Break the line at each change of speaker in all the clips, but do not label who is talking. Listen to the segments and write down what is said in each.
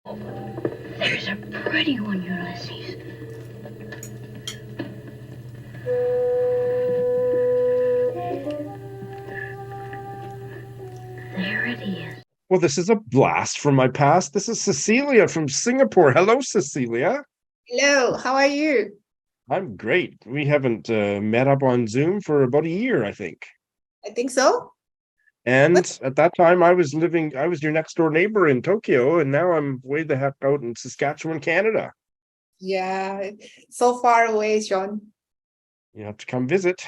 There's a pretty one, Ulysses. There it is.
Well, this is a blast from my past. This is Sisilia from Singapore. Hello, Sisilia.
Hello, how are you?
I'm great. We haven't met up on Zoom for about a year, I think.
I think so.
And at that time, I was your next door neighbor in Tokyo, and now I'm way the heck out in Saskatchewan, Canada.
Yeah, so far away, Shawn.
You have to come visit.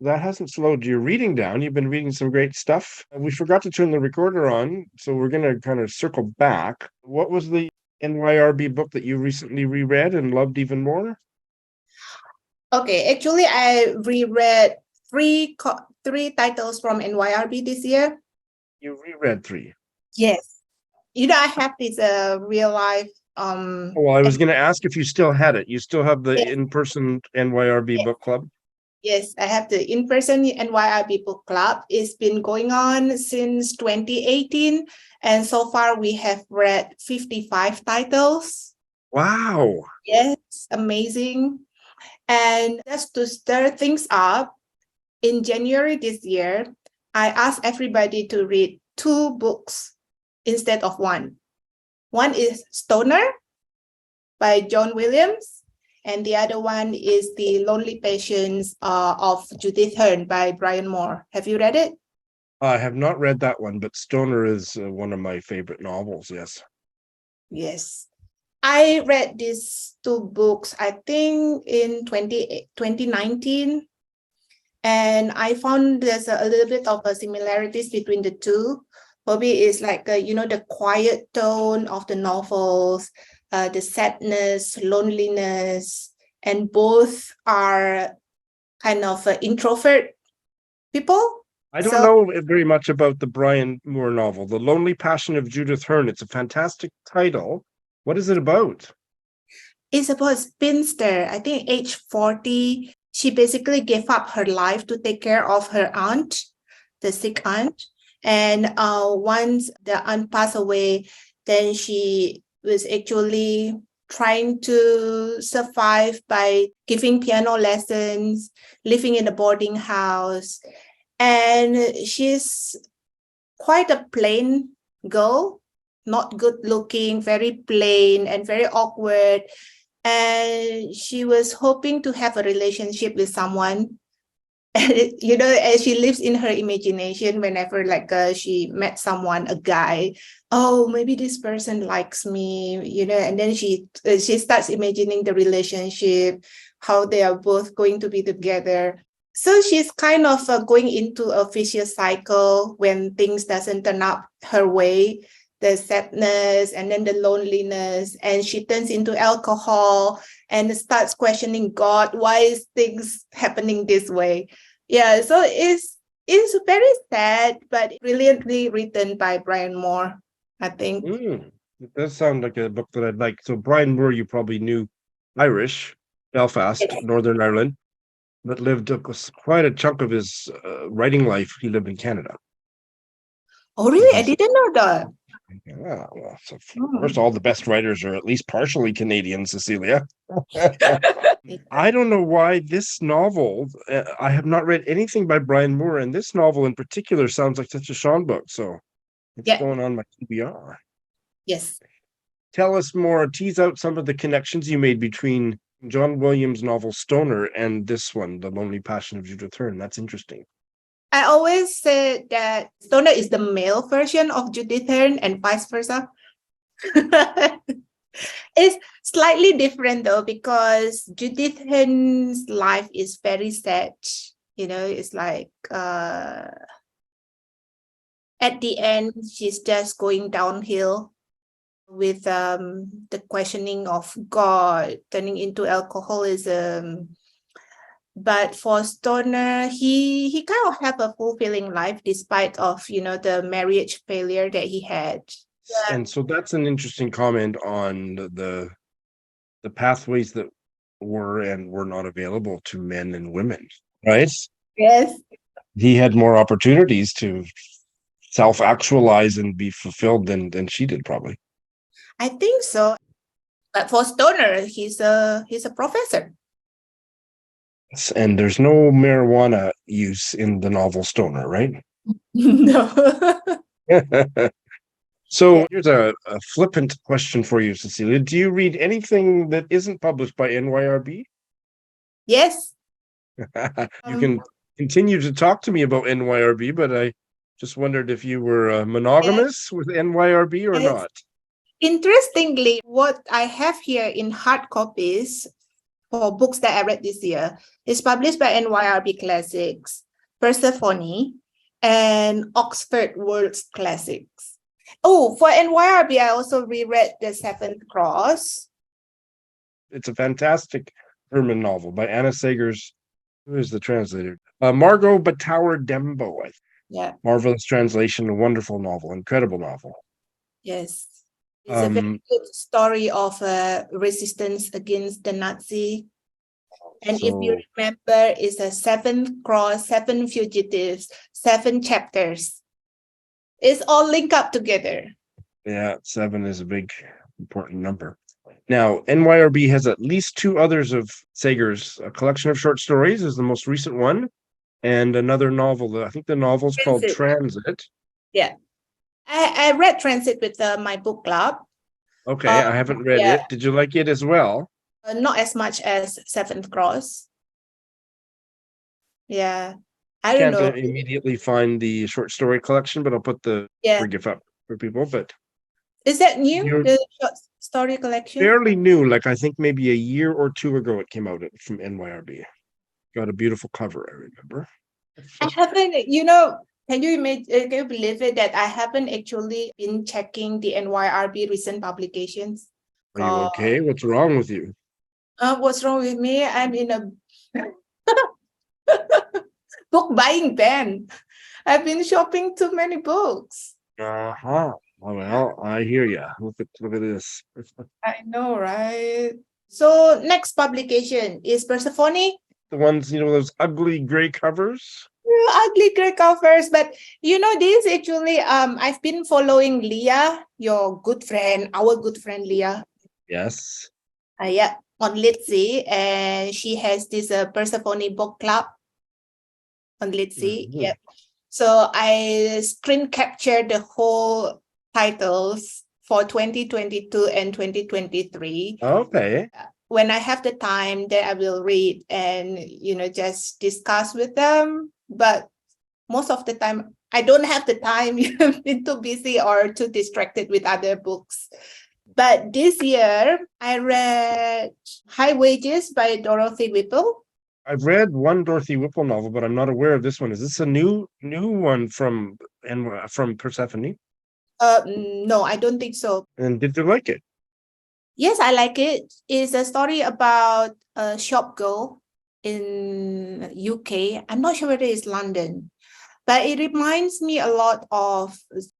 That hasn't slowed your reading down. You've been reading some great stuff. We forgot to turn the recorder on, so we're going to kind of circle back. What was the NYRB book that you recently reread and loved even more?
Okay, actually, I reread three titles from NYRB this year.
You reread 3.
Yes. I have this real life.
Well, I was going to ask if you still had it. You still have the
Yes.
in-person NYRB book club?
Yes, I have the in-person NYRB book club. It's been going on since 2018, and so far we have read 55 titles.
Wow.
Yes, amazing. And just to stir things up, in January this year, I asked everybody to read 2 books instead of 1. One is Stoner by John Williams, and the other one is The Lonely Patience of Judith Hearne by Brian Moore. Have you read it?
I have not read that one, but Stoner is one of my favorite novels, yes.
Yes. I read these 2 books, I think, in 2019. And I found there's a little bit of a similarities between the 2. Maybe it's like, the quiet tone of the novels, the sadness, loneliness, and both are kind of introvert people.
I don't know very much about the Brian Moore novel, The Lonely Passion of Judith Hearne. It's a fantastic title. What is it about?
It's about a spinster, I think age 40. She basically gave up her life to take care of her aunt, the sick aunt. And once the aunt passed away, then she was actually trying to survive by giving piano lessons, living in a boarding house. And she's quite a plain girl, not good looking, very plain and very awkward. And she was hoping to have a relationship with someone. And as she lives in her imagination, whenever she met someone, a guy, oh, maybe this person likes me, and then she starts imagining the relationship, how they are both going to be together. So she's kind of going into a vicious cycle when things doesn't turn out her way, the sadness and then the loneliness, and she turns into alcohol and starts questioning God. Why is things happening this way? Yeah, so it's very sad, but brilliantly written by Brian Moore, I think.
It does sound like a book that I'd like. So Brian Moore, you probably knew, Irish, Belfast,
Yes.
Northern Ireland, but lived quite a chunk of his writing life. He lived in Canada.
Oh, really? I didn't know that.
Yeah, well, so of course, all the best writers are at least partially Canadian, Sisilia. I don't know why this novel, I have not read anything by Brian Moore, and this novel in particular sounds like such a Shawn book, so it's going on my TBR.
Yes.
Tell us more, tease out some of the connections you made between John Williams' novel Stoner and this one, The Lonely Passion of Judith Hearne. That's interesting.
I always said that Stoner is the male version of Judith Hearne and vice versa. It's slightly different though, because Judith Hearne's life is very sad. It's like at the end, she's just going downhill with the questioning of God, turning into alcoholism. But for Stoner, he kind of have a fulfilling life despite of the marriage failure that he had.
Yeah. And so that's an interesting comment on the pathways that were and were not available to men and women, right?
Yes.
He had more opportunities to self-actualize and be fulfilled than she did, probably.
I think so. But for Stoner, he's a professor.
And there's no marijuana use in the novel Stoner, right?
No.
So
Yeah.
here's a flippant question for you, Cecilia. Do you read anything that isn't published by NYRB?
Yes.
You can continue to talk to me about NYRB, but I just wondered if you were monogamous with NYRB or
Yes.
not.
Interestingly, what I have here in hard copies for books that I read this year is published by NYRB Classics, Persephone, and Oxford World's Classics. Oh, for NYRB, I also reread The Seventh Cross.
It's a fantastic Hearne novel by Anna Seghers. Who is the translator? Margot Bettauer Dembo.
Yeah.
Marvelous translation, a wonderful novel, incredible novel.
Yes. It's a very good story of resistance against the Nazi. And if you remember, it's a 7th cross, 7 fugitives, 7 chapters. It's all linked up together.
Yeah, 7 is a big, important number. Now, NYRB has at least 2 others of Seghers. A collection of short stories is the most recent one, and another novel. I think the novel's called Transit.
Yeah. I read Transit with my book club.
Okay, I haven't read it. Did you like it as well?
Not as much as 7th Cross. Yeah.
I don't know. Immediately find the short story collection, but I'll put the gift up for people. But
is that new? The short story collection?
Fairly new. Like I think maybe a year or 2 ago it came out from NYRB. Got a beautiful cover, I remember.
I haven't, can you believe it that I haven't actually been checking the NYRB recent publications?
Are you okay? What's wrong with you?
What's wrong with me? I'm in a book buying ban. I've been shopping too many books.
Uh-huh. Well, I hear you. Look at this.
I know, right? So next publication is Persephone.
The ones, those ugly gray covers.
Ugly gray covers, but this actually I've been following Leah, your good friend, our good friend Leah.
Yes.
Yeah, on Litsy, and she has this Persephone book club on Litsy. Mm-hmm. Yeah. So I screen captured the whole titles for 2022 and 2023.
Okay.
When I have the time, then I will read and just discuss with them. But most of the time, I don't have the time. I've been too busy or too distracted with other books. But this year, I read High Wages by Dorothy Whipple.
I've read one Dorothy Whipple novel, but I'm not aware of this one. Is this a new one from Persephone?
No, I don't think so.
And did you like it?
Yes, I like it. It's a story about a shop girl in UK. I'm not sure whether it's London, but it reminds me a lot of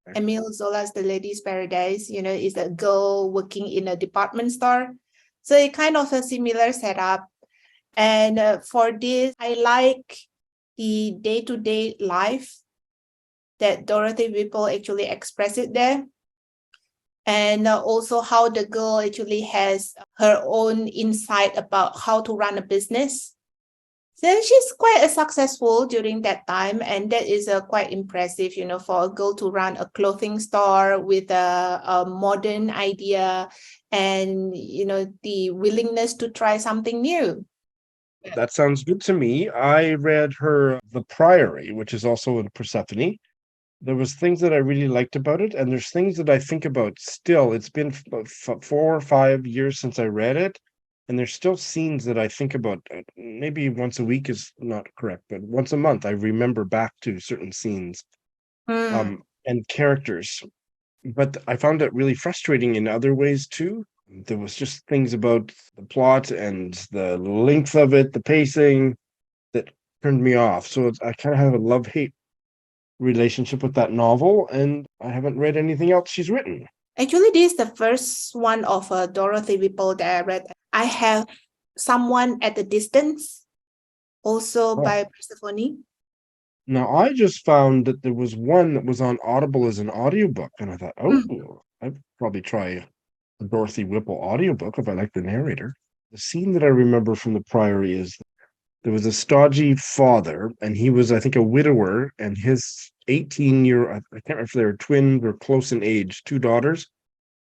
Émile Zola's The Lady's Paradise. It's a girl working in a department store. So it kind of a similar setup. And for this, I like the day-to-day life that Dorothy Whipple actually expressed it there. And also how the girl actually has her own insight about how to run a business. So she's quite successful during that time. And that is quite impressive, for a girl to run a clothing store with a modern idea and, the willingness to try something new.
That sounds good to me. I read her The Priory, which is also in Persephone. There was things that I really liked about it, and there's things that I think about still. It's been 4 or 5 years since I read it, and there's still scenes that I think about. Maybe once a week is not correct, but once a month I remember back to certain scenes and characters. But I found it really frustrating in other ways too. There was just things about the plot and the length of it, the pacing, that turned me off. So I kind of have a love-hate relationship with that novel, and I haven't read anything else she's written.
Actually, this is the first one of Dorothy Whipple that I read. I have Someone at a Distance, also by Persephone.
Now, I just found that there was one that was on Audible as an audiobook, and I thought, I'd probably try a Dorothy Whipple audiobook if I like the narrator. The scene that I remember from the Priory is there was a stodgy father, and he was, I think, a widower, and his 18-year, I can't remember if they were twins or close in age, two daughters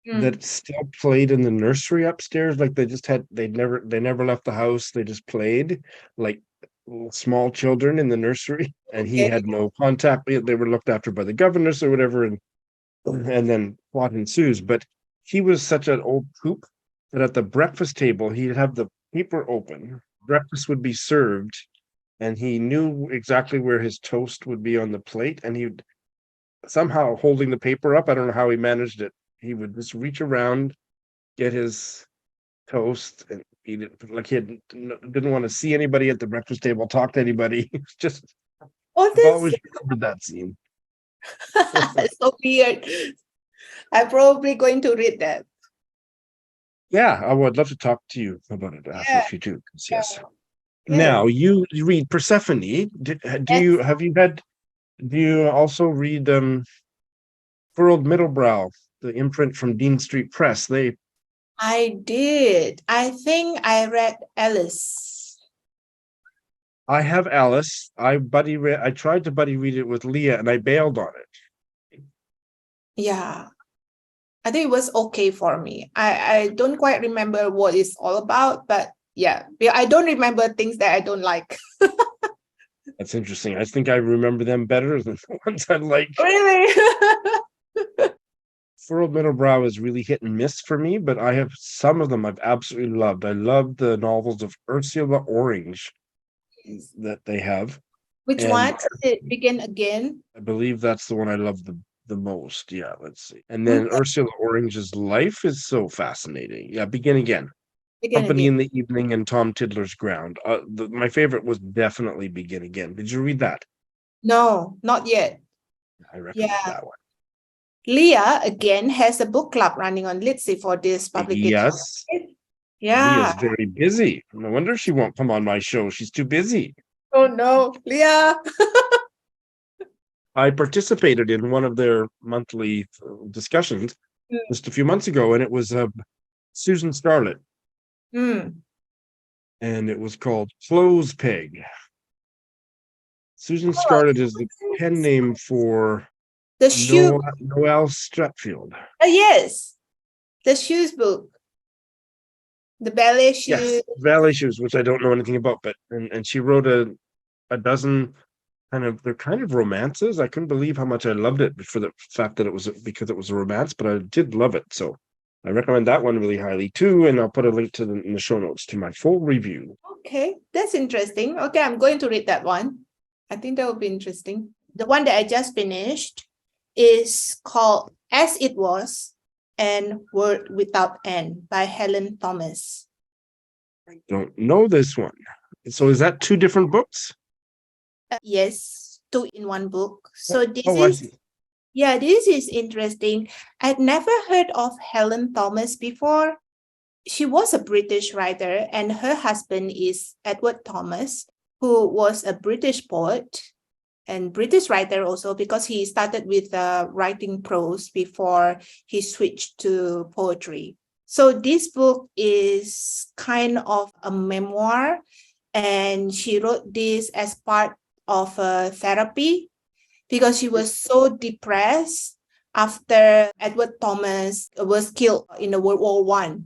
that still played in the nursery upstairs. Like they never left the house. They just played like small children in the nursery, and he had no contact. They were looked after by the governess or whatever, and then plot ensues. But he was such an old coop that at the breakfast table, he'd have the paper open, breakfast would be served, and he knew exactly where his toast would be on the plate, and he'd somehow holding the paper up, I don't know how he managed it, he would just reach around, get his toast, and eat it like didn't want to see anybody at the breakfast table, talk to anybody. It's just, I've always remembered that scene.
It's so weird. I'm probably going to read that.
Yeah, I would love to talk to you about it after if you do. Yes.
Yeah.
Now you read Persephone. Do you also read Furrowed Middlebrow, the imprint from Dean Street Press?
I did. I think I read Alice.
I have Alice. I tried to buddy read it with Leah, and I bailed on it.
Yeah. I think it was okay for me. I don't quite remember what it's all about, but yeah, I don't remember things that I don't like.
That's interesting. I think I remember them better than the ones I like.
Really?
Furrowed Middlebrow is really hit and miss for me, but I have some of them I've absolutely loved. I love the novels of Ursula Orange that they have.
Which one? Did it begin again?
I believe that's the one I love the most. Yeah, let's see. And then Ursula Orange's life is so fascinating. Yeah, Begin Again. Company in the Evening and Tom Tiddler's Ground. My favorite was definitely Begin Again. Did you read that?
No, not yet.
I recommend that one.
Leah again has a book club running on Litsy for this publication.
Yes.
Yeah.
Leah's very busy. No wonder she won't come on my show. She's too busy.
Oh no, Leah.
I participated in one of their monthly discussions just a few months ago, and it was Susan Scarlett. And it was called Clothes Peg. Susan Scarlett is the pen name for
the shoe.
Noel Streatfeild.
Yes, the shoes book. The ballet shoes.
Yes, ballet shoes, which I don't know anything about, but and she wrote a dozen they're kind of romances. I couldn't believe how much I loved it for the fact that it was a romance, but I did love it. So I recommend that one really highly too, and I'll put a link to in the show notes to my full review.
Okay, that's interesting. Okay, I'm going to read that one. I think that will be interesting. The one that I just finished is called As It Was and Word Without End by Helen Thomas.
I don't know this one. So is that two different books?
Yes, two in one book. So this is interesting. I'd never heard of Helen Thomas before. She was a British writer, and her husband is Edward Thomas, who was a British poet and British writer also, because he started with writing prose before he switched to poetry. So this book is kind of a memoir, and she wrote this as part of therapy because she was so depressed after Edward Thomas was killed in the World War I.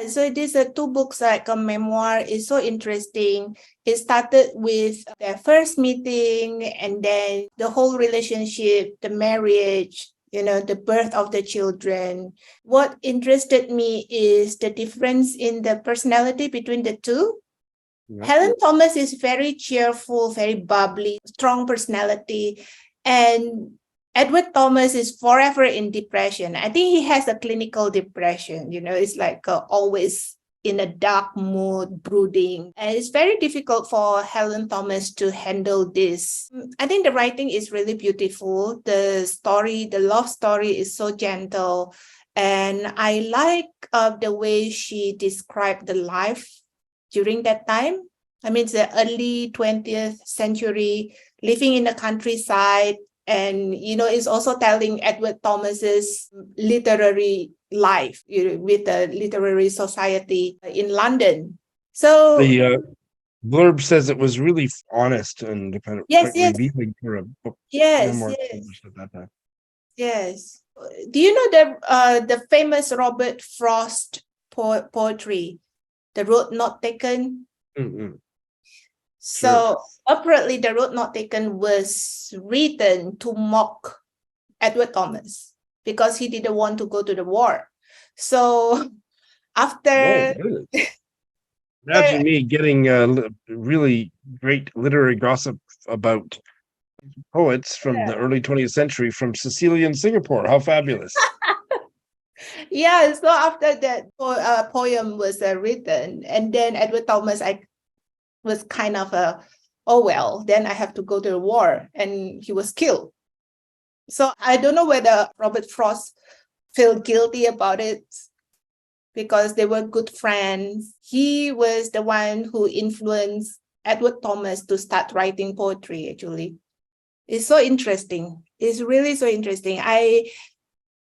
So these are two books like a memoir. It's so interesting. It started with their first meeting, and then the whole relationship, the marriage, the birth of the children. What interested me is the difference in the personality between the two. Helen Thomas is very cheerful, very bubbly, strong personality. And Edward Thomas is forever in depression. I think he has a clinical depression. It's like always in a dark mood, brooding. And it's very difficult for Helen Thomas to handle this. I think the writing is really beautiful. The love story is so gentle. And I like the way she described the life during that time. I mean, it's the early 20th century, living in the countryside. And, it's also telling Edward Thomas's literary life with the literary society in London. So
The blurb says it was really honest and kind of
yes,
quite
yes,
revealing for a book
yes,
memoir
yes,
published at that time.
yes. Do you know the famous Robert Frost poetry, The Road Not Taken?
Mm-mm.
So apparently the Road Not Taken was written to mock Edward Thomas because he didn't want to go to the war. So
Whoa,
after
really? Imagine me getting really great literary gossip about poets from the early 20th century from Sisilia and Singapore. How fabulous.
yeah, so after that poem was written, and then Edward Thomas was kind of oh well, then I have to go to the war, and he was killed. So I don't know whether Robert Frost felt guilty about it because they were good friends. He was the one who influenced Edward Thomas to start writing poetry, actually. It's so interesting. It's really so interesting. I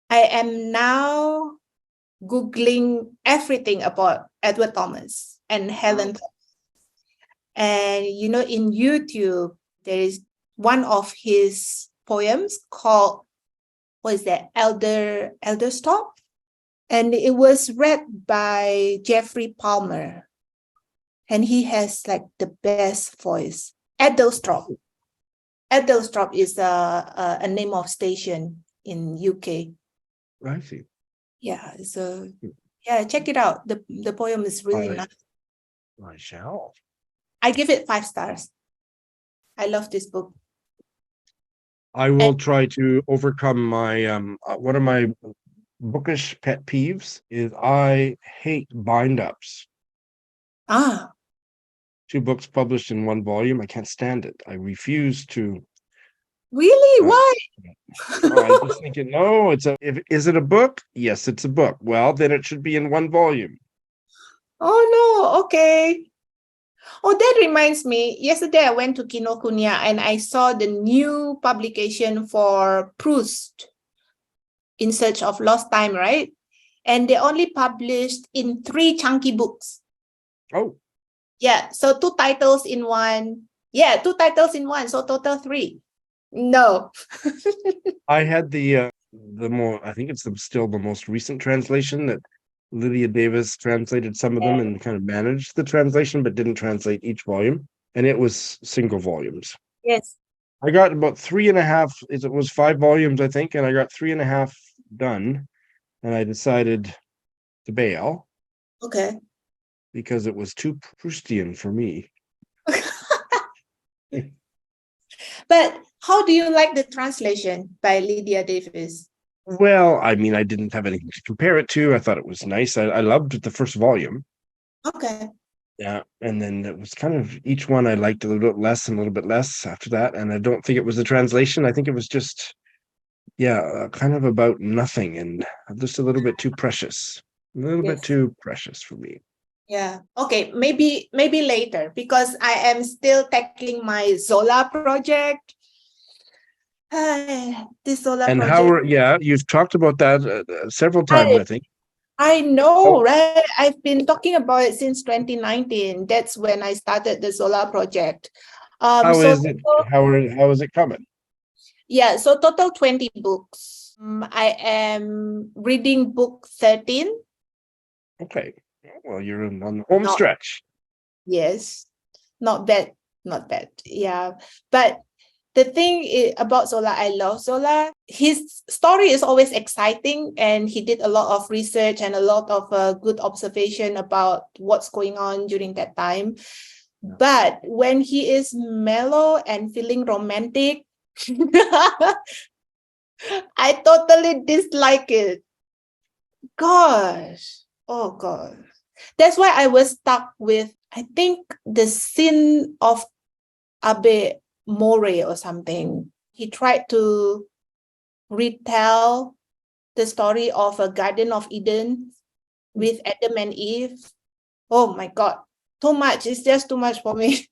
am now Googling everything about Edward Thomas and Helen. And in YouTube, there is one of his poems called, what is that? Adlestrop? And it was read by Geoffrey Palmer. And he has like the best voice. Adlestrop. Adlestrop is a name of station in UK.
I see.
Yeah, so yeah, check it out. The poem is really nice.
I shall.
I give it 5 stars. I love this book.
I will try to overcome my one of my bookish pet peeves is I hate bind-ups. 2 books published in 1 volume. I can't stand it. I refuse to.
Really? Why?
I just think no. Is it a book? Yes, it's a book. Well, then it should be in 1 volume.
Oh no. Okay. Oh, that reminds me. Yesterday I went to Kinokuniya and I saw the new publication for Proust, In Search of Lost Time, right? And they only published in 3 chunky books.
Oh.
Yeah, so 2 titles in one. Yeah, 2 titles in one, so total 3. No.
I had the more, I think it's still the most recent translation that Lydia Davis translated some of them and kind of managed the translation, but didn't translate each volume. And it was single volumes.
Yes.
I got about 3.5, it was 5 volumes, I think, and I got 3.5 done. And I decided to bail.
Okay.
Because it was too Proustian for me.
But how do you like the translation by Lydia Davis?
Well, I mean, I didn't have anything to compare it to. I thought it was nice. I loved the first volume.
Okay.
Yeah, and then it was kind of each one I liked a little bit less and a little bit less after that. And I don't think it was the translation. I think it was just, kind of about nothing and just a little bit too precious. A little bit too precious for me.
Yeah. Okay. Maybe later because I am still tackling my Zola project. This Zola
and
project.
You've talked about that several times, I think.
I know, right? I've been talking about it since 2019. That's when I started the Zola project.
How is it? How is it coming?
Yeah, so total 20 books. I am reading book 13.
Okay. Well, you're on the home stretch.
Yes. Not bad. Yeah. But the thing about Zola, I love Zola. His story is always exciting and he did a lot of research and a lot of good observation about what's going on during that time. Yeah. But when he is mellow and feeling romantic, I totally dislike it. Gosh. Oh, God. That's why I was stuck with, I think, the scene of Abbé Mouret or something. He tried to retell the story of a Garden of Eden with Adam and Eve. Oh my God. Too much. It's just too much for me.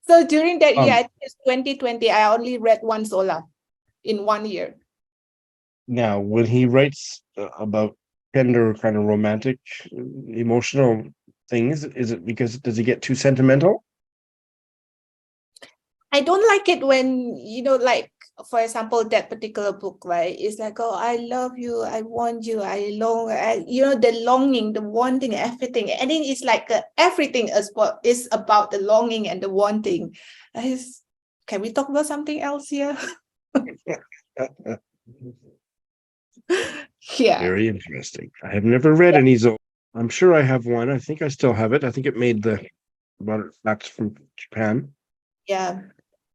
So during that year, I think it's 2020, I only read 1 Zola in 1 year.
Now, when he writes about tender, kind of romantic, emotional things, is it because does he get too sentimental?
I don't like it when, like, for example, that particular book, right? It's like, oh, I love you, I want you, the longing, the wanting, everything. And then it's like everything is about the longing and the wanting. Can we talk about something else here? Yeah.
Very interesting. I have never read any Zola. I'm sure I have one. I think I still have it. I think it made back from Japan.
Yeah.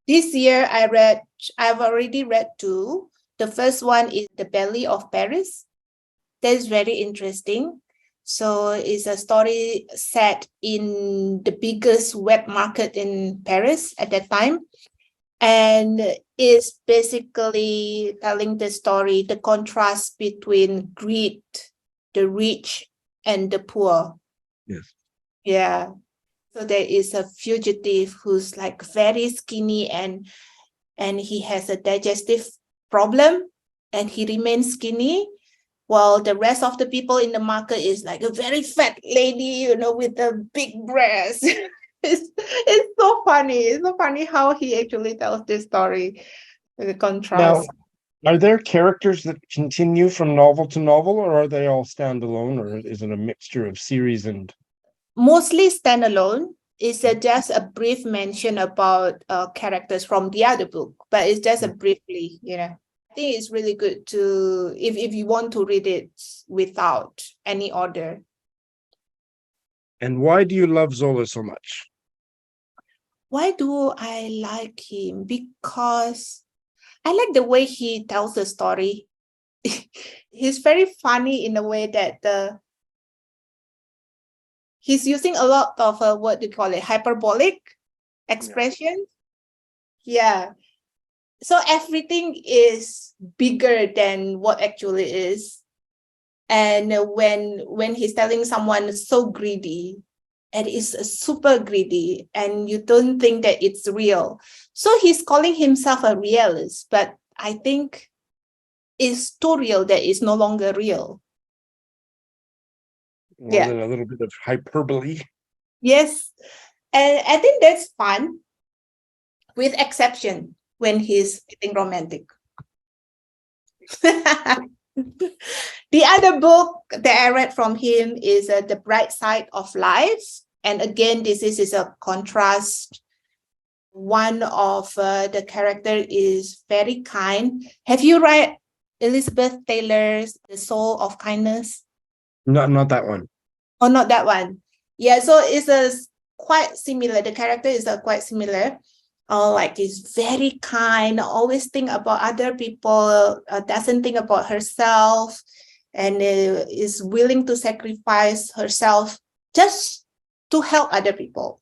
This year I've already read two. The first one is The Belly of Paris. That's very interesting. So it's a story set in the biggest wet market in Paris at that time. And it's basically telling the story, the contrast between greed, the rich, and the poor.
Yes.
Yeah. So there is a fugitive who's like very skinny and he has a digestive problem and he remains skinny, while the rest of the people in the market is like a very fat lady, with a big breast. It's so funny. It's so funny how he actually tells this story, the contrast.
Now, are there characters that continue from novel to novel, or are they all standalone, or is it a mixture of series and?
Mostly standalone. It's just a brief mention about characters from the other book, but it's just a briefly, I think it's really good to, if you want to read it without any order.
And why do you love Zola so much?
Why do I like him? Because I like the way he tells the story. He's very funny in a way that he's using a lot of what do you call it, hyperbolic expressions. Yeah. So everything is bigger than what actually is. And when he's telling someone so greedy, and it's super greedy, and you don't think that it's real. So he's calling himself a realist, but I think it's too real that it's no longer real.
More than a little bit of hyperbole.
Yes. And I think that's fun, with exception when he's getting romantic. The other book that I read from him is The Bright Side of Life. And again, this is a contrast. One of the character is very kind. Have you read Elizabeth Taylor's The Soul of Kindness?
Not that one.
Oh, not that one. Yeah, so it's quite similar. The character is quite similar. Like is very kind, always think about other people, doesn't think about herself, and is willing to sacrifice herself just to help other people.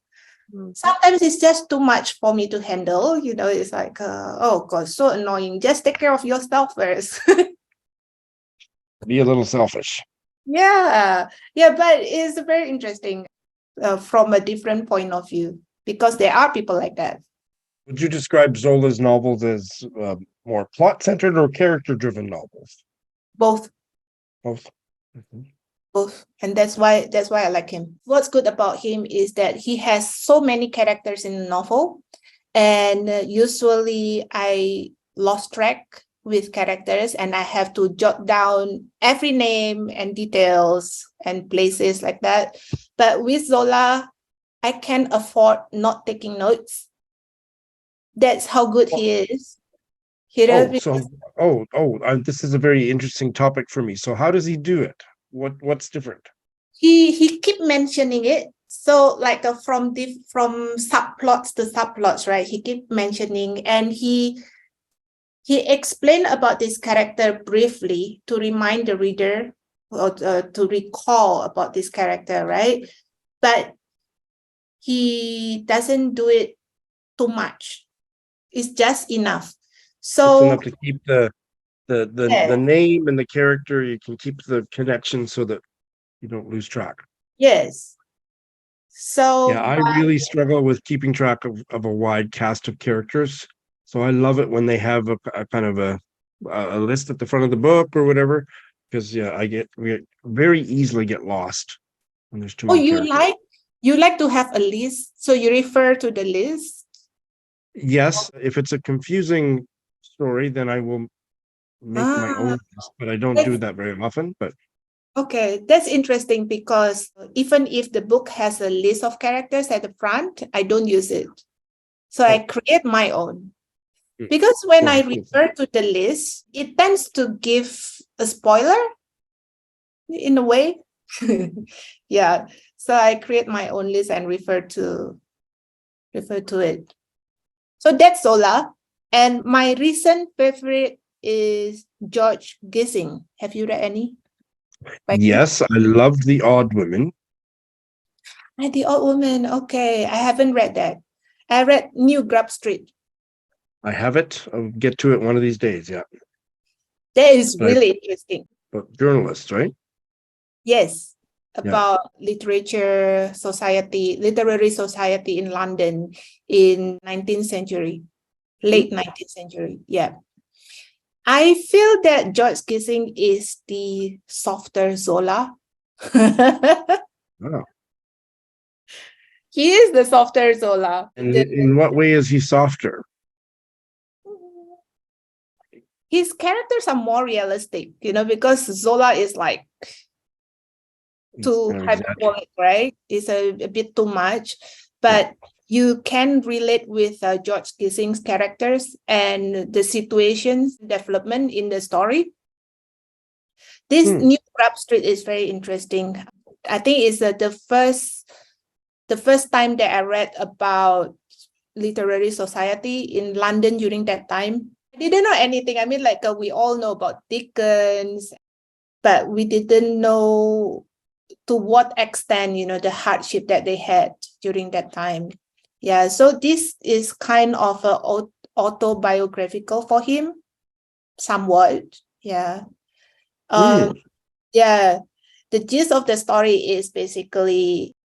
Sometimes it's just too much for me to handle. It's like, oh God, so annoying. Just take care of yourself first.
Be a little selfish.
Yeah, but it's very interesting from a different point of view, because there are people like that.
Would you describe Zola's novels as more plot-centered or character-driven novels?
Both.
Both. Mm-hmm.
Both. And that's why I like him. What's good about him is that he has so many characters in the novel, and usually I lost track with characters, and I have to jot down every name and details and places like that. But with Zola, I can afford not taking notes. That's how good he is.
This is a very interesting topic for me. So how does he do it? What's different?
He keep mentioning it. So like from subplots to subplots, right? He keep mentioning, and he explained about this character briefly to remind the reader, or to recall about this character, right? But he doesn't do it too much. It's just enough. So
it's enough to keep the name and the character. You can keep the connection so that you don't lose track.
Yes. So
I really struggle with keeping track of a wide cast of characters. So I love it when they have a kind of a a list at the front of the book or whatever. Because we very easily get lost when there's too
Oh,
many characters.
you like to have a list, so you refer to the list?
Yes, if it's a confusing story, then I will make my
Ah,
own list, but I don't do
that's
that very often. But
okay. That's interesting because even if the book has a list of characters at the front, I don't use it. So I create my own. Because when I refer to the list, it tends to give a spoiler in a way. Yeah. So I create my own list and refer to it. So that's Zola. And my recent favorite is George Gissing. Have you read any? By him?
yes, I loved The Odd Women.
And The Old Woman. Okay. I haven't read that. I read New Grub Street.
I have it. I'll get to it one of these days. Yeah,
That is
but
really interesting.
journalists, right?
Yes.
Yeah.
About literary society in London in 19th century, late 19th century. Yeah. I feel that George Gissing is the softer Zola.
Wow.
He is the softer Zola.
And in what way is he softer?
His characters are more realistic, because Zola is like too hyperbolic, right? It's a bit too much. But you can relate with George Gissing's characters and the situations development in the story. This New Grub Street is very interesting. I think it's the first time that I read about literary society in London during that time. I didn't know anything. I mean, like we all know about Dickens, but we didn't know to what extent, the hardship that they had during that time. Yeah, so this is kind of autobiographical for him, somewhat. Yeah. Yeah. The gist of the story is basically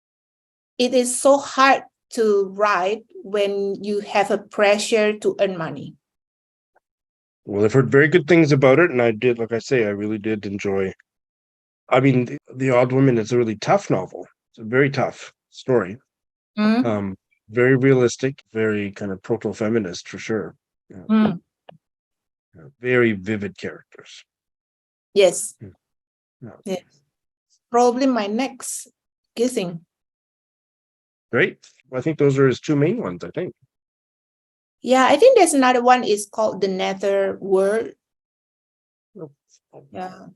it is so hard to write when you have a pressure to earn money.
Well, I've heard very good things about it, and I really did enjoy. I mean, The Odd Woman is a really tough novel. It's a very tough story. Very realistic, very kind of proto-feminist for sure. Yeah. Very vivid characters.
Yes. Yes. Probably my next Gissing.
Great. I think those are his two main ones, I think.
Yeah, I think there's another one is called The Nether World. Yeah.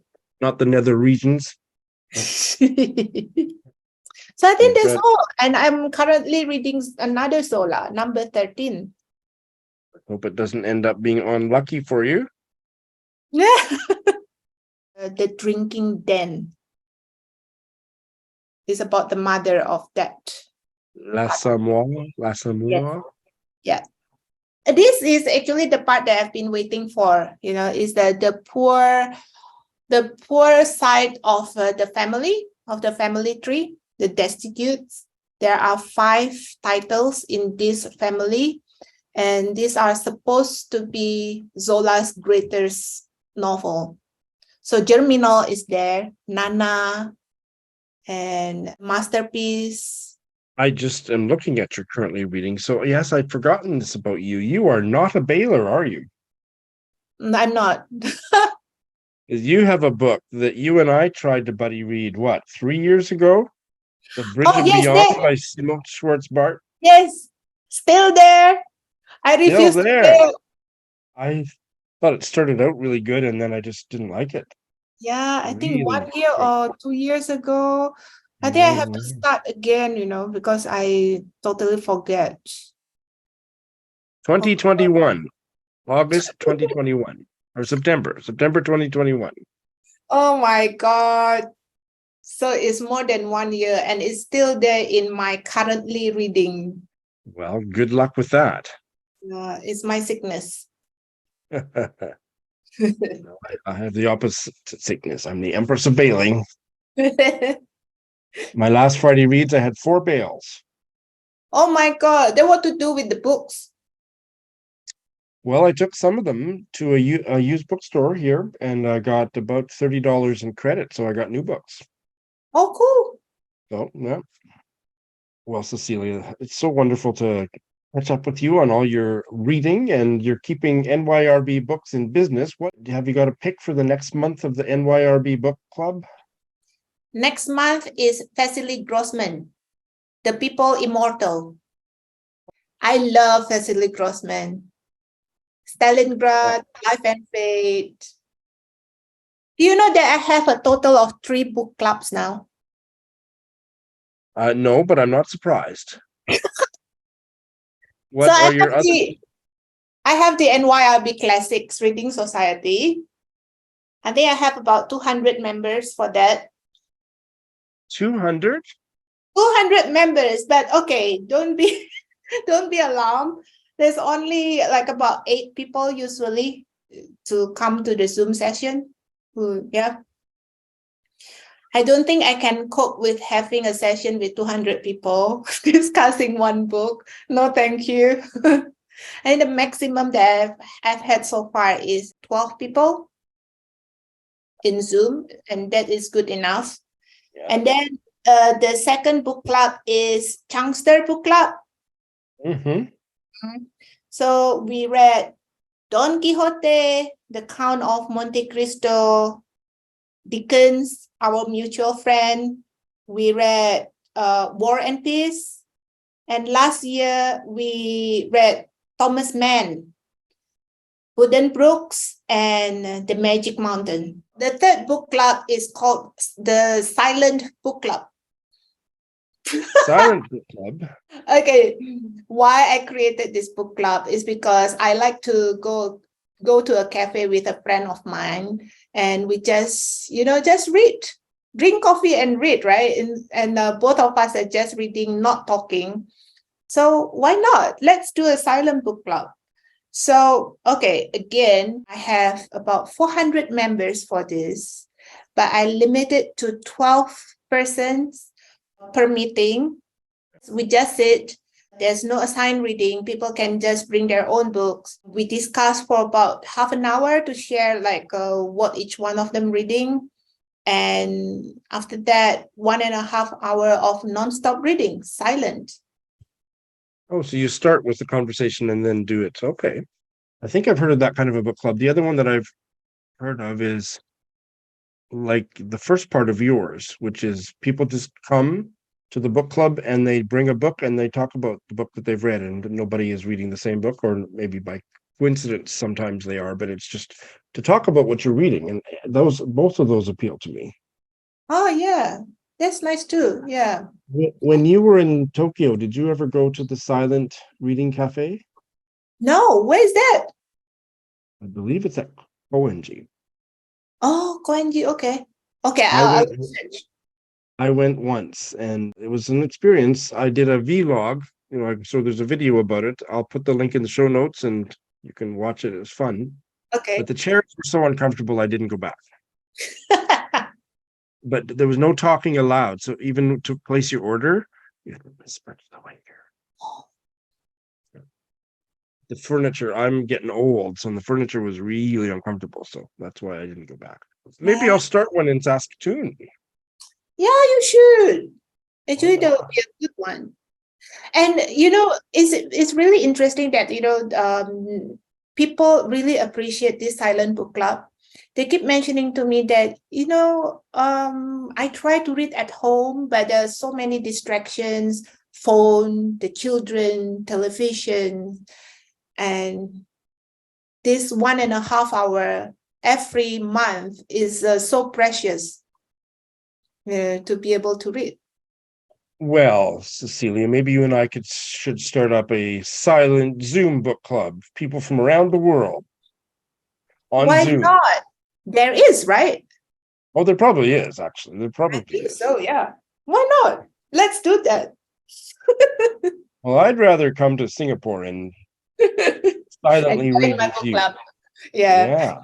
Not the Nether Regions.
So I think that's all. And I'm currently reading another Zola, number 13.
I hope it doesn't end up being unlucky for you.
Yeah. The Drinking Den. It's about the mother of that.
L'Assommoir.
Yes. Yeah. This is actually the part that I've been waiting for, is the poor side of the family tree, the destitutes. There are 5 titles in this family, and these are supposed to be Zola's greatest novel. So Germinal is there, Nana, and Masterpiece.
I just am looking at your currently reading. So yes, I'd forgotten this about you. You are not a Baylor, are you?
I'm not.
You have a book that you and I tried to buddy read, 3 years ago? The Bridge of Beyond by Simon Schwartz-Bart?
Yes, still there. I refuse to fail.
I thought it started out really good, and then I just didn't like it.
Yeah, I think 1 year or 2 years ago. I think I have to start again, because I totally forget.
2021, August 2021, or September 2021.
Oh my God. So it's more than 1 year and it's still there in my currently reading.
Well, good luck with that.
It's my sickness.
No, I have the opposite sickness. I'm the Empress of Bailing. My last Friday reads, I had 4 bails.
Oh my God. Then what to do with the books?
Well, I took some of them to a used bookstore here, and I got about $30 in credit, so I got new books.
Oh, cool.
So yeah. Well, Cecilia, it's so wonderful to catch up with you on all your reading, and you're keeping NYRB books in business. What have you got a pick for the next month of the NYRB book club?
Next month is Vasily Grossman, The People Immortal. I love Vasily Grossman. Stalingrad, Life and Fate. Do you know that I have a total of 3 book clubs now?
No, but I'm not surprised. What
So I
are your
have
other?
I have the NYRB Classics Reading Society. I think I have about 200 members for that.
200?
200 members, but okay, don't be alarmed. There's only like about 8 people usually to come to the Zoom session. Yeah. I don't think I can cope with having a session with 200 people discussing one book. No, thank you. And the maximum that I've had so far is 12 people in Zoom, and that is good enough.
Yeah.
And then the second book club is Chunkster Book Club. So we read Don Quixote, The Count of Monte Cristo, Dickens, Our Mutual Friend. We read War and Peace. And last year we read Thomas Mann, Buddenbrooks, and The Magic Mountain. The third book club is called the Silent Book Club.
Silent Book Club.
Okay, why I created this book club is because I like to go to a cafe with a friend of mine, and we just read, drink coffee and read, right? And both of us are just reading, not talking. So why not? Let's do a silent book club. So, okay, again, I have about 400 members for this, but I limit it to 12 persons per meeting. We just sit. There's no assigned reading. People can just bring their own books. We discuss for about half an hour to share what each one of them reading. And after that, 1.5 hours of nonstop reading, silent.
Oh, so you start with the conversation and then do it. Okay. I think I've heard of that kind of a book club. The other one that I've heard of is like the first part of yours, which is people just come to the book club and they bring a book and they talk about the book that they've read, and nobody is reading the same book, or maybe by coincidence sometimes they are, but it's just to talk about what you're reading. And both of those appeal to me.
Oh, yeah. That's nice too. Yeah.
When you were in Tokyo, did you ever go to the Silent Reading Cafe?
No, where is that?
I believe it's at Koenji.
Oh, Koenji. Okay. Okay, I'll search.
I went once, and it was an experience. I did a vlog, so there's a video about it. I'll put the link in the show notes, and you can watch it. It was fun.
Okay.
But the chairs were so uncomfortable, I didn't go back. But there was no talking allowed. So even to place your order, you have to whisper to the waiter. The furniture, I'm getting old, so the furniture was really uncomfortable. So that's why I didn't go back. Maybe I'll start one in Saskatoon.
Yeah, you should. Actually, that would be a good one. And it's really interesting that people really appreciate this silent book club. They keep mentioning to me that I try to read at home, but there are so many distractions: phone, the children, television, and this 1.5 hour every month is so precious to be able to read.
Well, Cecilia, maybe you and I should start up a silent Zoom book club. People from around the world on
Why
Zoom.
not? There is, right?
Oh, there probably is, actually. There probably is.
So, yeah. Why not? Let's do that.
Well, I'd rather come to Singapore and silently read with you.
Club. Yeah.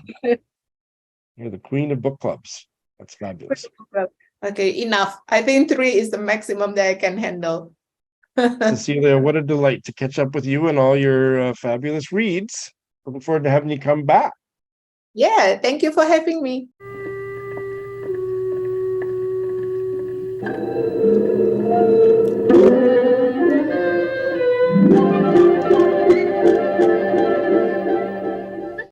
You're the queen of book clubs. That's fabulous.
Okay, enough. I think 3 is the maximum that I can handle.
Cecilia, what a delight to catch up with you and all your fabulous reads. Looking forward to having you come back.
Yeah, thank you for having me.